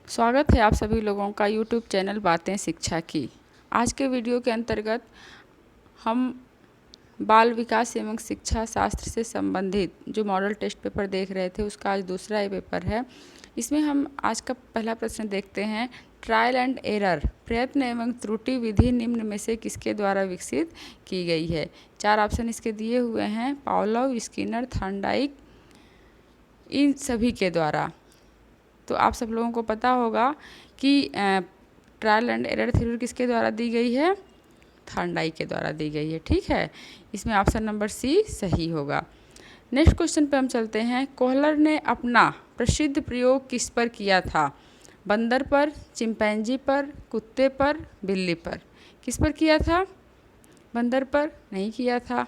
स्वागत है आप सभी लोगों का यूट्यूब चैनल बातें शिक्षा की। आज के वीडियो के अंतर्गत हम बाल विकास एवं शिक्षा शास्त्र से संबंधित जो मॉडल टेस्ट पेपर देख रहे थे उसका आज दूसरा ये पेपर है। इसमें हम आज का पहला प्रश्न देखते हैं। ट्रायल एंड एरर प्रयत्न एवं त्रुटि विधि निम्न में से किसके द्वारा विकसित की गई है। 4 ऑप्शन इसके दिए हुए हैं, पावलोव, स्किनर, थॉर्नडाइक, इन सभी के द्वारा। तो आप सब लोगों को पता होगा कि ट्रायल एंड एरर थ्योरी किसके द्वारा दी गई है, थॉर्नडाइक के द्वारा दी गई है। ठीक है, इसमें ऑप्शन नंबर सी सही होगा। नेक्स्ट क्वेश्चन पे हम चलते हैं। कोहलर ने अपना प्रसिद्ध प्रयोग किस पर किया था? बंदर पर, चिंपैंजी पर, कुत्ते पर, बिल्ली पर। किस पर किया था? बंदर पर नहीं किया था,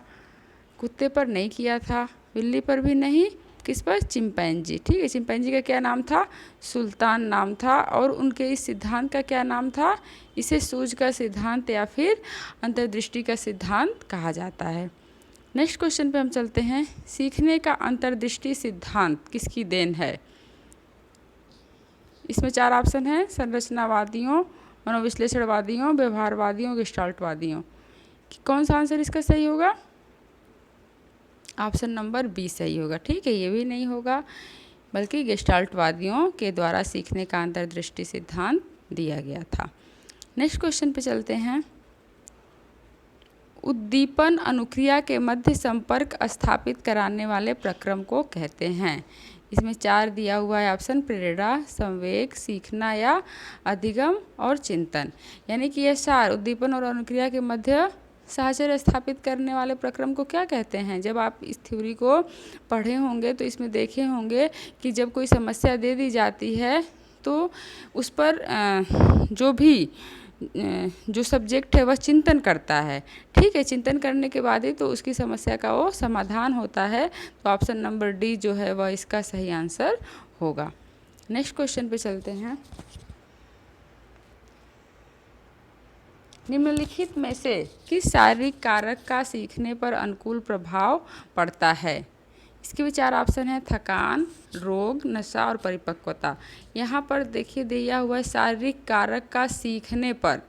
कुत्ते पर नहीं किया था, बिल्ली पर भी नहीं, किस पर? चिंपैंजी। ठीक है, चिंपैंजी का क्या नाम था? सुल्तान नाम था। और उनके इस सिद्धांत का क्या नाम था? इसे सूझ का सिद्धांत या फिर अंतर्दृष्टि का सिद्धांत कहा जाता है। नेक्स्ट क्वेश्चन पे हम चलते हैं। सीखने का अंतर्दृष्टि सिद्धांत किसकी देन है? इसमें 4 ऑप्शन हैं, संरचनावादियों, मनोविश्लेषणवादियों, व्यवहारवादियों, गेस्टाल्टवादियों। कौन सा आंसर इसका सही होगा? ऑप्शन नंबर बी सही होगा। ठीक है, ये भी नहीं होगा, बल्कि गेस्टाल्टवादियों के द्वारा सीखने का अंतर्दृष्टि सिद्धांत दिया गया था। नेक्स्ट क्वेश्चन पे चलते हैं। उद्दीपन अनुक्रिया के मध्य संपर्क स्थापित कराने वाले प्रक्रम को कहते हैं। इसमें 4 दिया हुआ है ऑप्शन, प्रेरणा, संवेग, सीखना या अधिगम और चिंतन। यानी कि ये 4 उद्दीपन और अनुक्रिया के मध्य साहचर्य स्थापित करने वाले प्रक्रम को क्या कहते हैं? जब आप इस थ्योरी को पढ़े होंगे तो इसमें देखे होंगे कि जब कोई समस्या दे दी जाती है तो उस पर जो सब्जेक्ट है वह चिंतन करता है। ठीक है, चिंतन करने के बाद ही तो उसकी समस्या का वो समाधान होता है। तो ऑप्शन नंबर डी जो है वह इसका सही आंसर होगा। नेक्स्ट क्वेश्चन पे चलते हैं। निम्नलिखित में से किस शारीरिक कारक का सीखने पर अनुकूल प्रभाव पड़ता है? इसके भी 4 ऑप्शन हैं, थकान, रोग, नशा और परिपक्वता। यहाँ पर देखिए दिया हुआ है शारीरिक कारक का सीखने पर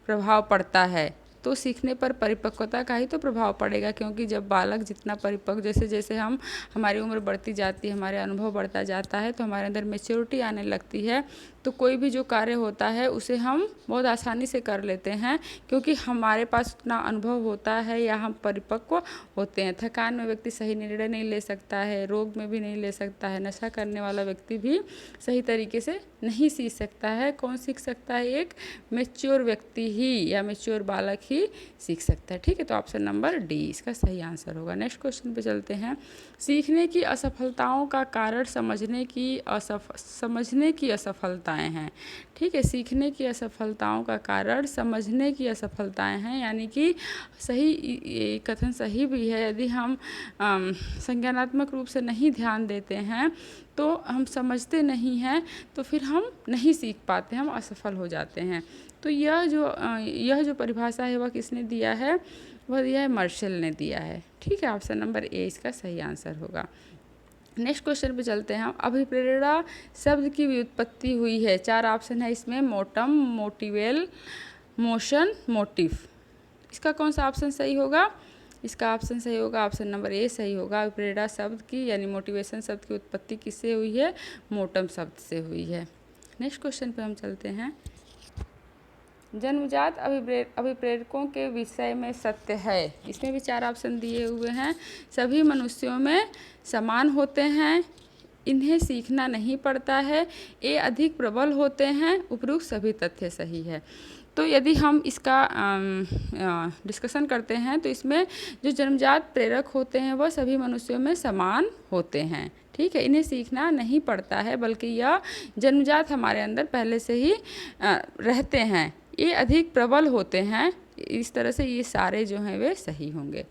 प्रभाव पड़ता है, तो सीखने पर परिपक्वता का ही तो प्रभाव पड़ेगा, क्योंकि जब बालक जितना परिपक्व, जैसे जैसे हमारी उम्र बढ़ती जाती है, हमारे अनुभव बढ़ता जाता है, तो हमारे अंदर मैच्योरिटी आने लगती है। तो कोई भी जो कार्य होता है उसे हम बहुत आसानी से कर लेते हैं, क्योंकि हमारे पास उतना अनुभव होता है या हम परिपक्व होते हैं। थकान में व्यक्ति सही निर्णय नहीं ले सकता है, रोग में भी नहीं ले सकता है, नशा करने वाला व्यक्ति भी सही तरीके से नहीं सीख सकता है। कौन सीख सकता है? एक मैच्योर व्यक्ति ही या मैच्योर बालक ही सीख सकता है। ठीक है, तो ऑप्शन नंबर डी इसका सही आंसर होगा। नेक्स्ट क्वेश्चन पे चलते हैं। सीखने की असफलताओं का कारण समझने की असफलताएं हैं। ठीक है, सीखने की असफलताओं का कारण समझने की असफलताएं हैं, यानी कि सही कथन सही भी है। यदि हम संज्ञानात्मक रूप से नहीं ध्यान देते हैं तो हम समझते नहीं हैं, तो फिर हम नहीं सीख पाते, हम असफल हो जाते हैं। तो यह जो परिभाषा है वह किसने दिया है? वह दिया है मार्शल ने दिया है। ठीक है, ऑप्शन नंबर ए इसका सही आंसर होगा। नेक्स्ट क्वेश्चन पे चलते हैं हम। अभिप्रेरणा शब्द की व्युत्पत्ति हुई है। 4 ऑप्शन है इसमें, मोटम, मोटिवेल, मोशन, मोटिव। इसका कौन सा ऑप्शन सही होगा? इसका ऑप्शन सही होगा, ऑप्शन नंबर ए सही होगा। अभिप्रेरणा शब्द की यानी मोटिवेशन शब्द की उत्पत्ति किससे हुई है? मोटम शब्द से हुई है। नेक्स्ट क्वेश्चन पे हम चलते हैं। जन्मजात अभिप्रेरकों के विषय में सत्य है। इसमें भी 4 ऑप्शन दिए हुए हैं। सभी मनुष्यों में समान होते हैं, इन्हें सीखना नहीं पड़ता है, ये अधिक प्रबल होते हैं, उपरोक्त सभी तथ्य सही है। तो यदि हम इसका डिस्कशन करते हैं तो इसमें जो जन्मजात प्रेरक होते हैं वह सभी मनुष्यों में समान होते हैं। ठीक है, इन्हें सीखना नहीं पड़ता है, बल्कि यह जन्मजात हमारे अंदर पहले से ही रहते हैं, ये अधिक प्रबल होते हैं। इस तरह से ये सारे जो हैं वे सही होंगे।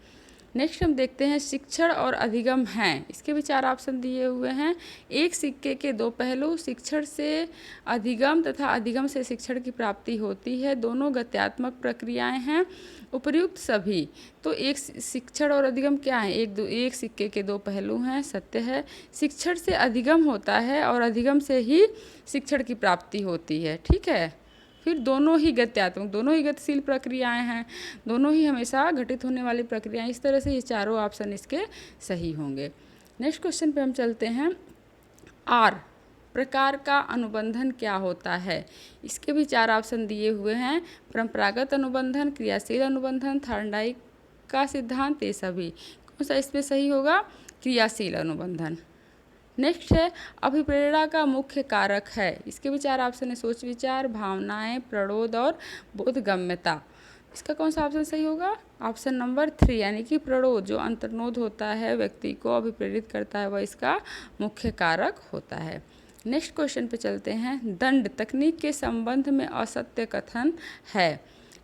नेक्स्ट हम देखते हैं शिक्षण और अधिगम हैं। इसके भी 4 ऑप्शन दिए हुए हैं। एक सिक्के के 2 पहलू, शिक्षण से अधिगम तथा अधिगम से शिक्षण की प्राप्ति होती है, दोनों गत्यात्मक प्रक्रियाएं हैं, उपर्युक्त सभी। तो एक शिक्षण और अधिगम क्या है? एक सिक्के के 2 पहलू हैं, सत्य है। शिक्षण से अधिगम होता है और अधिगम से ही शिक्षण की प्राप्ति होती है, ठीक है। फिर दोनों ही गत्यात्मक, दोनों ही गतिशील प्रक्रियाएं हैं, दोनों ही हमेशा घटित होने वाली प्रक्रियाएं। इस तरह से ये चारों ऑप्शन इसके सही होंगे। नेक्स्ट क्वेश्चन पे हम चलते हैं। आर प्रकार का अनुबंधन क्या होता है? इसके भी 4 ऑप्शन दिए हुए हैं। परंपरागत अनुबंधन, क्रियाशील अनुबंधन, थॉर्नडाइक का सिद्धांत, ये सभी। कौन सा इसमें सही होगा? क्रियाशील अनुबंधन। नेक्स्ट है अभिप्रेरणा का मुख्य कारक है। इसके भी 4 ऑप्शन है। सोच विचार, भावनाएं, प्रणोद और बोधगम्यता। इसका कौन सा ऑप्शन सही होगा? ऑप्शन नंबर 3 यानी कि प्रणोद, जो अंतर्नोद होता है, व्यक्ति को अभिप्रेरित करता है, वह इसका मुख्य कारक होता है। नेक्स्ट क्वेश्चन पे चलते हैं। दंड तकनीक के संबंध में असत्य कथन है।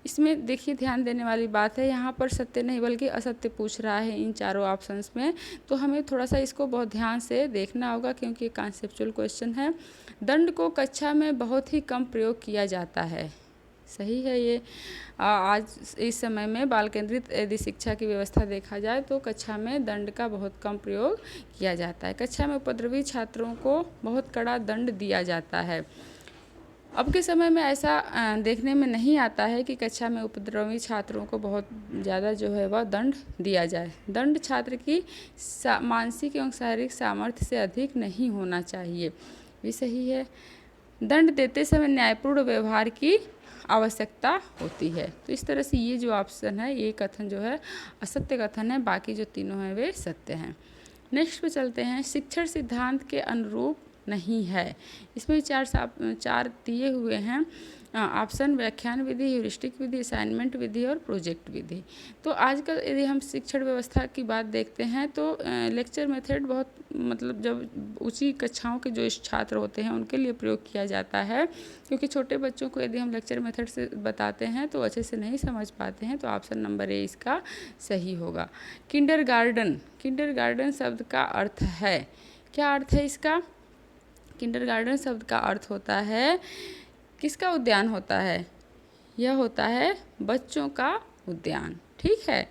इसमें देखिए ध्यान देने वाली बात है, यहाँ पर सत्य नहीं बल्कि असत्य पूछ रहा है इन चारों ऑप्शंस में। तो हमें थोड़ा सा इसको बहुत ध्यान से देखना होगा क्योंकि ये कॉन्सेप्चुअल क्वेश्चन है। दंड को कक्षा में बहुत ही कम प्रयोग किया जाता है, सही है ये। आज इस समय में बाल केंद्रित यदि शिक्षा की व्यवस्था देखा जाए तो कक्षा में दंड का बहुत कम प्रयोग किया जाता है। कक्षा में उपद्रवी छात्रों को बहुत कड़ा दंड दिया जाता है। अब के समय में ऐसा देखने में नहीं आता है कि कक्षा में उपद्रवी छात्रों को बहुत ज़्यादा जो है वह दंड दिया जाए। दंड छात्र की मानसिक एवं शारीरिक सामर्थ्य से अधिक नहीं होना चाहिए, भी सही है। दंड देते समय न्यायपूर्ण व्यवहार की आवश्यकता होती है। तो इस तरह से ये जो ऑप्शन है, ये कथन जो है असत्य कथन है, बाकी जो तीनों हैं वे सत्य हैं। नेक्स्ट पे चलते हैं। शिक्षण सिद्धांत के अनुरूप नहीं है। इसमें 4 दिए हुए हैं ऑप्शन। व्याख्यान विधि, ह्यूरिस्टिक विधि, असाइनमेंट विधि और प्रोजेक्ट विधि। तो आजकल यदि हम शिक्षण व्यवस्था की बात देखते हैं तो लेक्चर मेथड बहुत मतलब जब ऊंची कक्षाओं के जो छात्र होते हैं उनके लिए प्रयोग किया जाता है, क्योंकि छोटे बच्चों को यदि हम लेक्चर मेथड से बताते हैं तो अच्छे से नहीं समझ पाते हैं। तो ऑप्शन नंबर ए इसका सही होगा। किंडरगार्टन शब्द का अर्थ है, क्या अर्थ है इसका? किंडरगार्टन शब्द का अर्थ होता है, किसका उद्यान होता है? यह होता है बच्चों का उद्यान, ठीक है।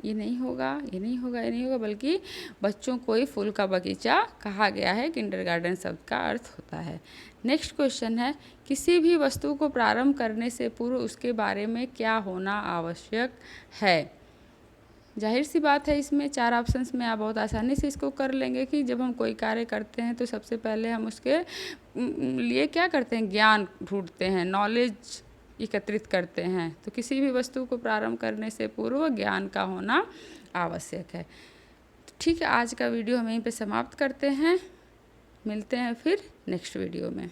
ये नहीं होगा, ये नहीं होगा, ये नहीं होगा, बल्कि बच्चों को ही फूल का बगीचा कहा गया है। किंडरगार्टन शब्द का अर्थ होता है। नेक्स्ट क्वेश्चन है। किसी भी वस्तु को प्रारंभ करने से पूर्व उसके बारे में क्या होना आवश्यक है? जाहिर सी बात है, इसमें 4 ऑप्शंस में आप बहुत आसानी से इसको कर लेंगे कि जब हम कोई कार्य करते हैं तो सबसे पहले हम उसके लिए क्या करते हैं? ज्ञान ढूंढते हैं, नॉलेज एकत्रित करते हैं। तो किसी भी वस्तु को प्रारंभ करने से पूर्व ज्ञान का होना आवश्यक है। तो ठीक है, आज का वीडियो हम यहीं पे समाप्त करते हैं। मिलते हैं फिर नेक्स्ट वीडियो में।